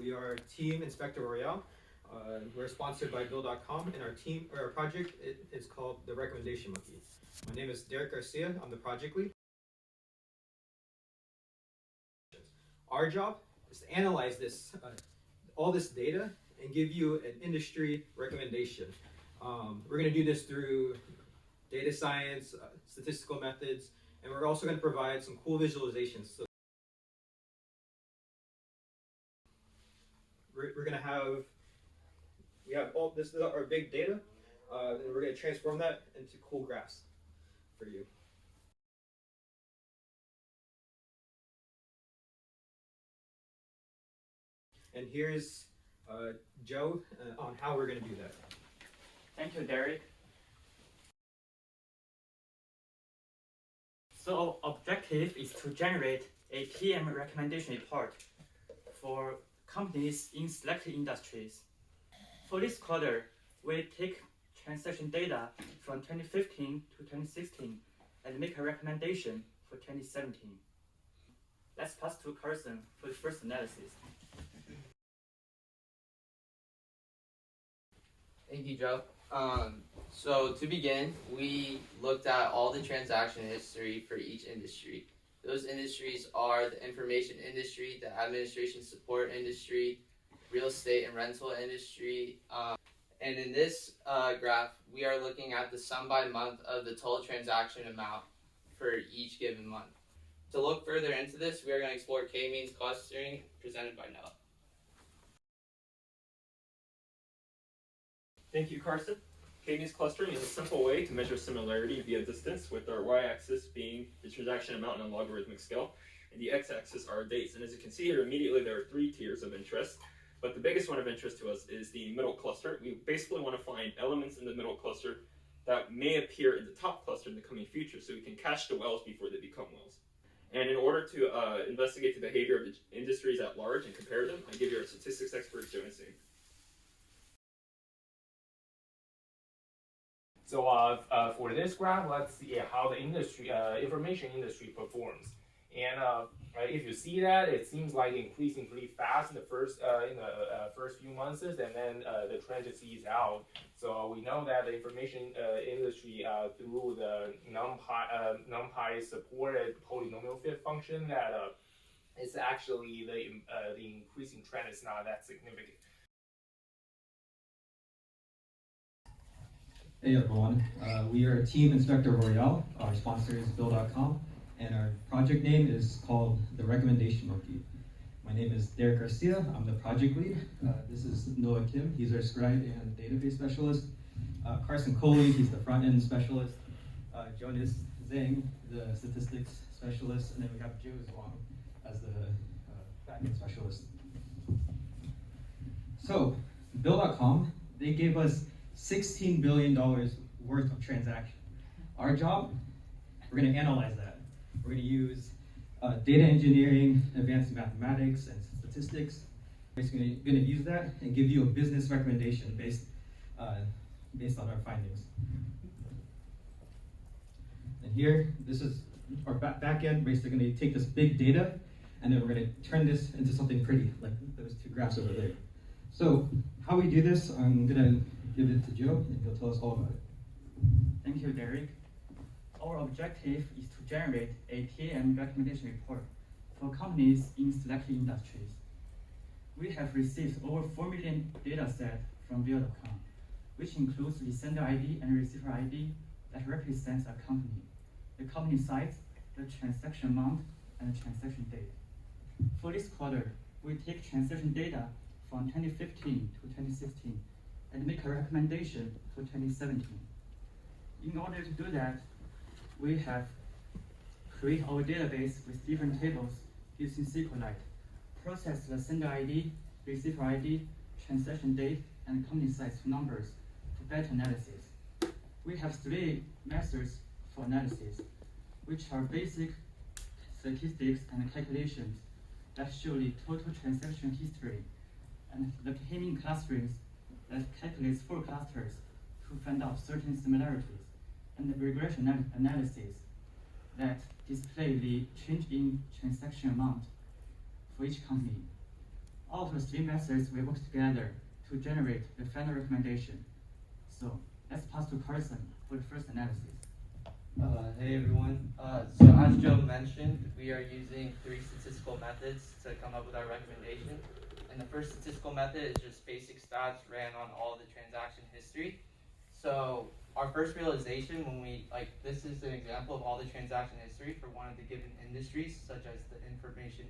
We are Team Inspector Royale. We're sponsored by Bill.com, and our project is called the Recommendation Monkey. My name is Derek Garcia. I'm the project lead. Our job is to analyze all this data and give you an industry recommendation. We're going to do this through data science, statistical methods, and we're also going to provide some cool visualizations. So we're going to have all this is our big data, and we're going to transform that into cool graphs for you. And here's Joe on how we're going to do that. Thank you, Derek. So our objective is to generate a PM recommendation report for companies in selected industries. For this quarter, we take transaction data from 2015 to 2016 and make a recommendation for 2017. Let's pass to Carson for the first analysis. Thank you, Joe. So to begin, we looked at all the transaction history for each industry. Those industries are the information industry, the administration support industry, real estate and rental industry. And in this graph, we are looking at the sum by month of the total transaction amount for each given month. To look further into this, we are going to explore K-means clustering presented by Noah. Thank you, Carson. K-means clustering is a simple way to measure similarity via distance, with our y-axis being the transaction amount on a logarithmic scale, and the x-axis are dates. And as you can see here, immediately there are three tiers of interest, but the biggest one of interest to us is the middle cluster. We basically want to find elements in the middle cluster that may appear in the top cluster in the coming future, so we can catch the whales before they become whales. And in order to investigate the behavior of the industries at large and compare them, I give you our statistics expert, Joe Nissimura. So for this graph, let's see how the information industry performs. And if you see that, it seems like increasing pretty fast in the first few months, and then the trend just eases out. So we know that the information industry through the NumPy supported polynomial fit function, that it's actually the increasing trend is not that significant. Hey everyone, we are Team Inspector Royale. Our sponsor is Bill.com, and our project name is called the Recommendation Monkey. My name is Derek Garcia. I'm the project lead. This is Noah Kim. He's our scribe and database specialist. Carson Coley, he's the front end specialist. Jonas Zhang, the statistics specialist, and then we have Joe Zhuang as the back end specialist. So, Bill.com, they gave us $16 billion worth of transaction. Our job, we're going to analyze that. We're going to use data engineering, advanced mathematics, and statistics. We're going to use that and give you a business recommendation based on our findings. And here, this is our back end. Basically, going to take this big data, and then we're going to turn this into something pretty, like those two graphs over there. So, how we do this, I'm going to give it to Joe, and he'll tell us all about it. Thank you, Derek. Our objective is to generate a TM recommendation report for companies in selected industries. We have received over 4 million data sets from Bill.com, which includes the sender ID and receiver ID that represents a company, the company size, the transaction amount, and the transaction date. For this quarter, we take transaction data from 2015 to 2016 and make a recommendation for 2017. In order to do that, we have created our database with different tables using SQLite, process the sender ID, receiver ID, transaction date, and company size numbers for better analysis. We have 3 methods for analysis, which are basic statistics and calculations that show the total transaction history, and the K-mean clusterings that calculates 4 clusters to find out certain similarities, and the regression analysis that display the change in transaction amount for each company. all of the three methods we work together to generate the final recommendation. So let's pass to Carson for the first analysis. Hey everyone. So as Joe mentioned, we are using 3 statistical methods to come up with our recommendation. And the first statistical method is just basic stats ran on all the transaction history. So our first realization when this is an example of all the transaction history for one of the given industries, such as the information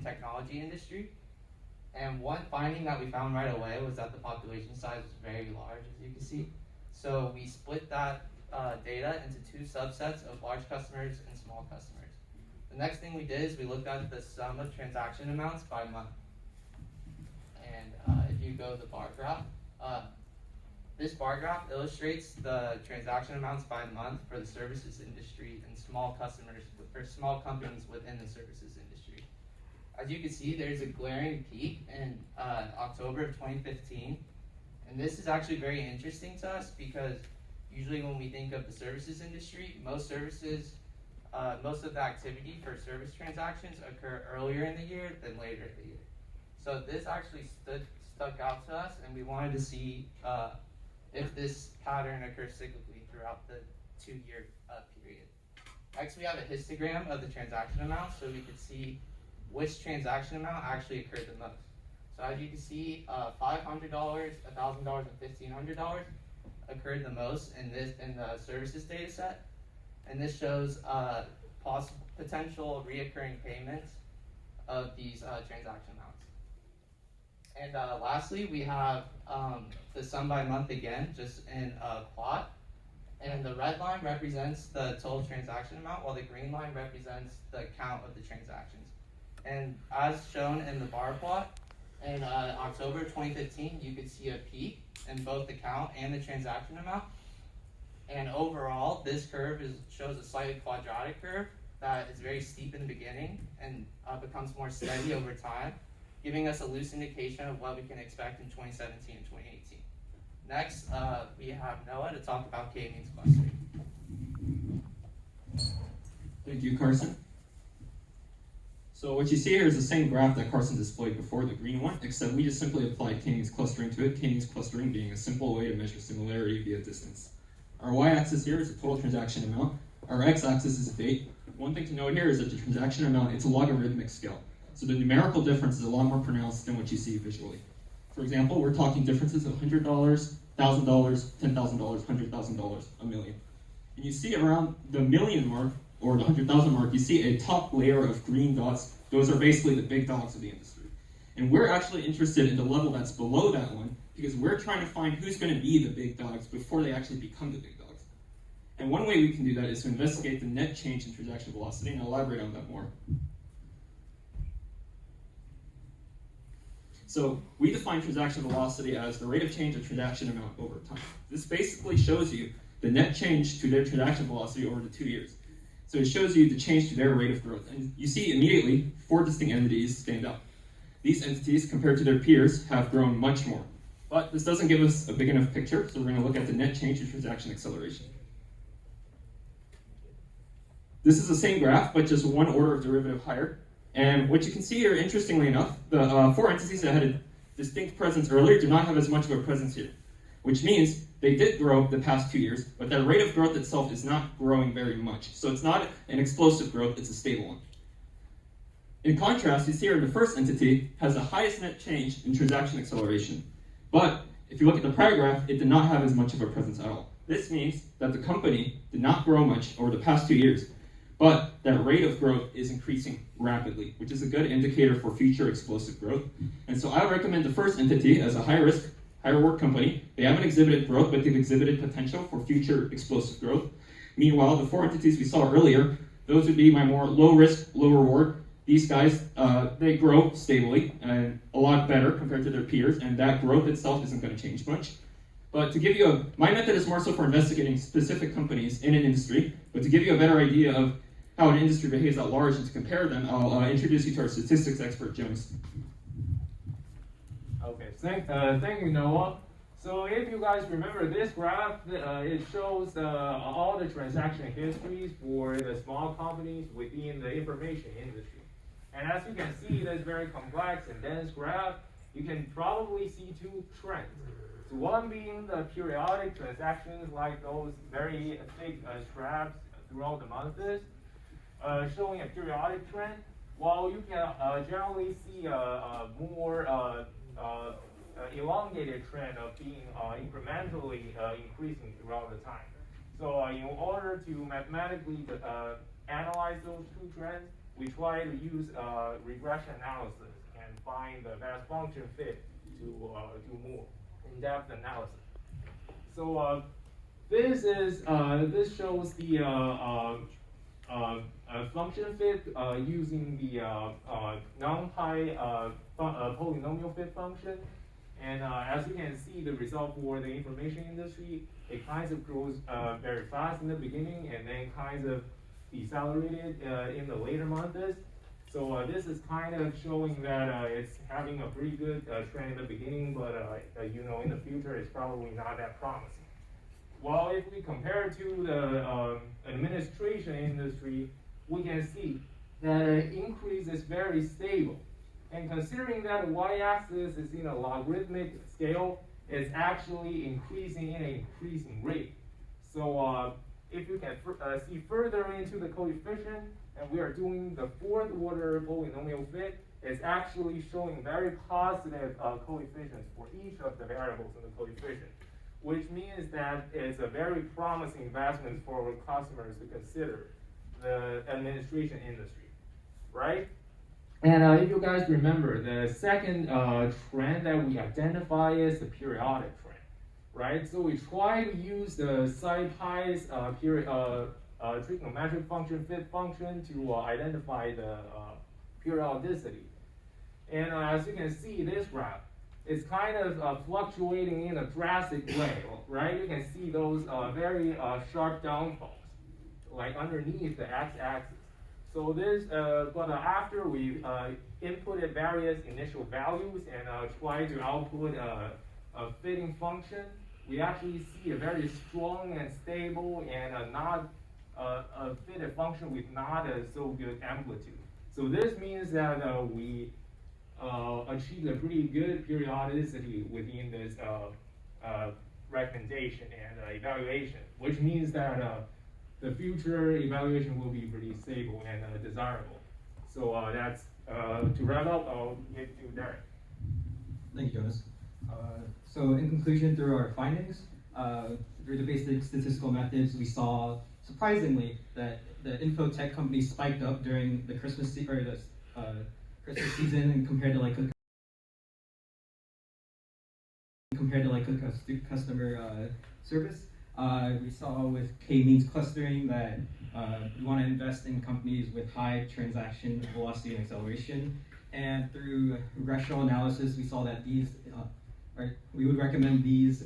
technology industry. And one finding that we found right away was that the population size was very large, as you can see. So we split that data into 2 subsets of large customers and small customers. The next thing we did is we looked at the sum of transaction amounts by month. And if you go to the bar graph, this bar graph illustrates the transaction amounts by month for the services industry and small customers, for small companies within the services industry. As you can see, there's a glaring peak in October of 2015. And this is actually very interesting to us because usually when we think of the services industry, most of the activity for service transactions occur earlier in the year than later in the year. So this actually stuck out to us, and we wanted to see if this pattern occurs cyclically throughout the 2-year period. Next, we have a histogram of the transaction amount, so we could see which transaction amount actually occurred the most. So as you can see, $500, $1,000, and $1,500 occurred the most in the services data set, and this shows potential reoccurring payments of these transaction amounts. And lastly, we have the sum by month again, just in a plot. And the red line represents the total transaction amount, while the green line represents the count of the transactions. And as shown in the bar plot, in October 2015, you could see a peak in both the count and the transaction amount. And overall, this curve shows a slightly quadratic curve that is very steep in the beginning and becomes more steady over time, giving us a loose indication of what we can expect in 2017 and 2018. Next, we have Noah to talk about K-means clustering. Thank you, Carson. So what you see here is the same graph that Carson displayed before, the green one, except we just simply applied K-means clustering to it, K-means clustering being a simple way to measure similarity via distance. Our y-axis here is the total transaction amount. Our x-axis is date. One thing to note here is that the transaction amount, it's a logarithmic scale. So the numerical difference is a lot more pronounced than what you see visually. For example, we're talking differences of $100, $1,000, $10,000, $100,000, a million. And you see around the million mark, or the 100,000 mark, you see a top layer of green dots. Those are basically the big dogs of the industry. And we're actually interested in the level that's below that one because we're trying to find who's going to be the big dogs before they actually become the big dogs. And one way we can do that is to investigate the net change in transaction velocity, and I'll elaborate on that more. So we define transaction velocity as the rate of change of transaction amount over time. This basically shows you the net change to their transaction velocity over the 2 years. So it shows you the change to their rate of growth. And you see immediately 4 distinct entities stand out. These entities, compared to their peers, have grown much more. But this doesn't give us a big enough picture, so we're going to look at the net change in transaction acceleration. This is the same graph, but just one order of derivative higher. And what you can see here, interestingly enough, the 4 entities that had a distinct presence earlier do not have as much of a presence here, which means they did grow the past 2 years, but their rate of growth itself is not growing very much. So it's not an explosive growth, it's a stable one. In contrast, you see here the first entity has the highest net change in transaction acceleration. But if you look at the prior graph, it did not have as much of a presence at all. This means that the company did not grow much over the past 2 years, but that rate of growth is increasing rapidly, which is a good indicator for future explosive growth. And so I would recommend the first entity as a high risk, high reward company. They haven't exhibited growth, but they've exhibited potential for future explosive growth. Meanwhile, the 4 entities we saw earlier, those would be my more low risk, low reward. These guys, they grow stably and a lot better compared to their peers, and that growth itself isn't going to change much. But to give you my method is more so for investigating specific companies in an industry, but to give you a better idea of how an industry behaves at large and to compare them, I'll introduce you to our statistics expert, Jones. Okay, thank you, Noah. So if you guys remember this graph, it shows all the transaction histories for the small companies within the information industry. And as you can see, this very complex and dense graph, you can probably see two trends. So one being the periodic transactions, like those very thick straps throughout the months, showing a periodic trend, while you can generally see a more elongated trend of being incrementally increasing throughout the time. So in order to mathematically analyze those two trends, we try to use regression analysis and find the best function fit to do more in-depth analysis. So this shows the function fit using the NumPy polynomial fit function. And as you can see, the result for the information industry, it kind of grows very fast in the beginning and then kind of decelerated in the later months. So this is kind of showing that it's having a pretty good trend in the beginning, but in the future, it's probably not that promising. Well, if we compare to the administration industry, we can see that increase is very stable. And considering that y-axis is in a logarithmic scale, it's actually increasing in an increasing rate. So if you can see further into the coefficient, and we are doing the fourth order polynomial fit, it's actually showing very positive coefficients for each of the variables in the coefficient, which means that it's a very promising investment for our customers to consider the administration industry, right? And if you guys remember, the second trend that we identify is the periodic trend, right? So we try to use the SciPy's trigonometric function fit function to identify the periodicity. And as you can see, this graph is kind of fluctuating in a drastic way, right? You can see those very sharp downfalls, like underneath the x-axis. So this, but after we inputted various initial values and try to output a fitting function, we actually see a very strong and stable and not a fitted function with not a so good amplitude. So this means that we achieved a pretty good periodicity within this recommendation and evaluation, which means that the future evaluation will be pretty stable and desirable. So that's to wrap up, I'll give to Derek. Thank you, Jonas. So in conclusion, through our findings, through the basic statistical methods, we saw, surprisingly, that the info tech companies spiked up during the Christmas season and compared to customer service. We saw with K-means clustering that we want to invest in companies with high transaction velocity and acceleration. And through regressional analysis, we saw that we would recommend these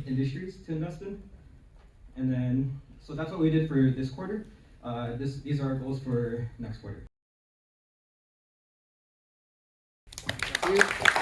industries to invest in. And then, so that's what we did for this quarter. These are our goals for next quarter. Thank you.